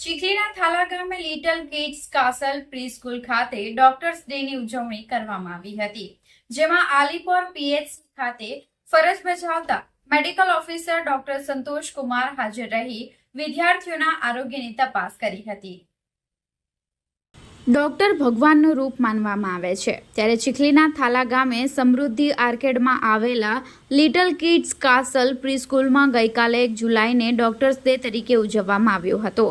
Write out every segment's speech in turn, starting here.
ચીખલીના થાલા ગામે little kids castle preschool ખાતે doctors ડેની ઉજવણી કરવામાં આવી હતી, જેમાં આલીપોર પીએચસી ખાતે ફરજ બજાવતા medical officer doctor Santosh Kumar હાજર રહી વિદ્યાર્થીઓના આરોગ્યની તપાસ કરી હતી. ડોક્ટર ભગવાનનું રૂપ માનવામાં આવે છે, ત્યારે ચીખલીના થાલા ગામે સમૃદ્ધિ આર્કેડમાં આવેલા લિટલ કિડ્સ કાસલ પ્રીસ્કૂલમાં ગઈકાલે 1 જુલાઈને ડોક્ટર્સ ડે તરીકે ઉજવવામાં આવ્યો હતો,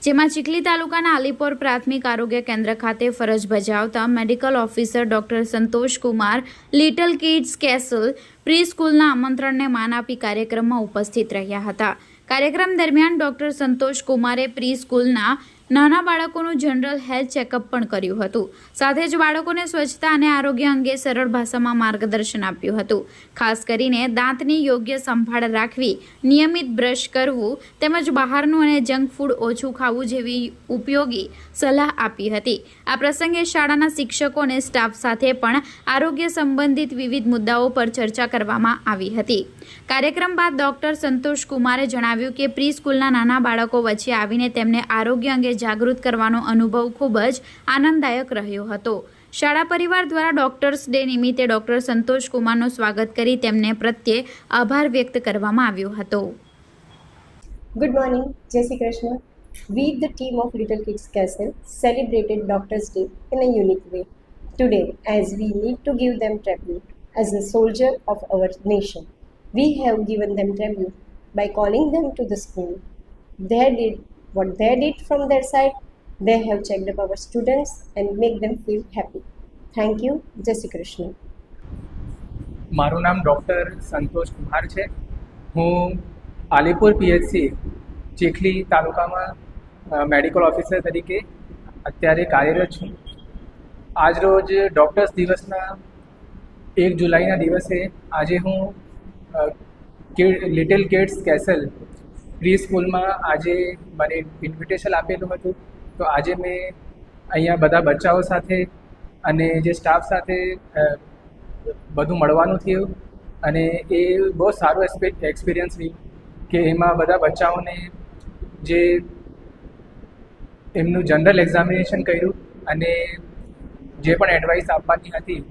જેમાં ચીખલી તાલુકાના આલીપોર પ્રાથમિક આરોગ્ય કેન્દ્ર ખાતે ફરજ બજાવતા medical officer doctor Santosh Kumar little kids castle પ્રીસ્કૂલના આમંત્રણને માન આપી કાર્યક્રમમાં ઉપસ્થિત રહ્યા હતા. કાર્યક્રમ દરમિયાન ડોક્ટર સંતોષ કુમારે પ્રીસ્કૂલના નાના બાળકોનું જનરલ હેલ્થ ચેકઅપ પણ કર્યું હતું. સાથે જ બાળકોને સ્વચ્છતા અને આરોગ્ય અંગે સરળ ભાષામાં માર્ગદર્શન આપ્યું હતું. ખાસ કરીને દાંતની યોગ્ય સંભાળ રાખવી, નિયમિત બ્રશ કરવું તેમજ બહારનું અને જંક ફૂડ ઓછું ખાવું જેવી ઉપયોગી સલાહ આપી હતી. આ પ્રસંગે શાળાના શિક્ષકો અને સ્ટાફ સાથે પણ આરોગ્ય સંબંધિત વિવિધ મુદ્દાઓ પર ચર્ચા કરવામાં આવી હતી. કાર્યક્રમ બાદ ડોક્ટર સંતોષ કુમારે જણાવ્યું કે પ્રી સ્કૂલના નાના બાળકો વચ્ચે આવીને તેમને આરોગ્ય અંગે જાગૃત કરવાનો અનુભવ ખૂબ જ આનંદદાયક રહ્યો હતો. શાળા પરિવાર દ્વારા ડોક્ટર્સ ડે નિમિત્તે ડોક્ટર સંતોષ કુમારનું સ્વાગત કરી તેમને પ્રત્યે આભાર વ્યક્ત કરવામાં આવ્યો હતો. Good morning, Jai Shri Krishna. We, the team of Little Kids Castle, celebrated Doctor's Day in a unique way. Today, as we need to give them tribute as a soldier of our nation, we have given them tribute by calling them to the school. They did what they did from their side. They have checked up our students and make them feel happy. Thank you, Jai Shri Krishna. મારું નામ doctor Santosh Kumar છે. હું આલીપુર PHC Chikhli તાલુકામાં medical officer તરીકે અત્યારે કાર્યરત છું. આજરોજ ડૉક્ટર્સ દિવસના 1 જુલાઈના દિવસે આજે હું લિટલ કિડ્સ કેસલ પ્રી સ્કૂલમાં આજે મને ઇન્વિટેશન આપેલું હતું. તો આજે મેં અહીંયા બધા બચ્ચાઓ સાથે અને જે સ્ટાફ સાથે બધું મળવાનું થયું અને એ બહુ સારું એક્સપિરિયન્સ રહ્યું કે એમાં બધા બચ્ચાઓને જે એમનું જનરલ એક્ઝામિનેશન કર્યું અને જે પણ એડવાઇસ આપવાની હતી,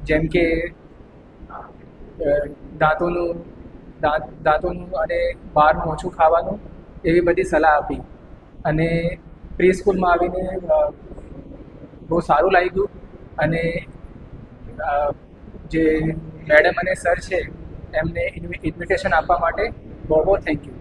જેમ કે દાંતોનું અને બહારનું ઓછું ખાવાનું, એવી બધી સલાહ આપી અને પ્રી સ્કૂલમાં આવીને બહુ સારું લાગ્યું. અને જે મેડમ અને સર છે એમને ઇન્વિટેશન આપવા માટે બહુ થેન્ક યુ.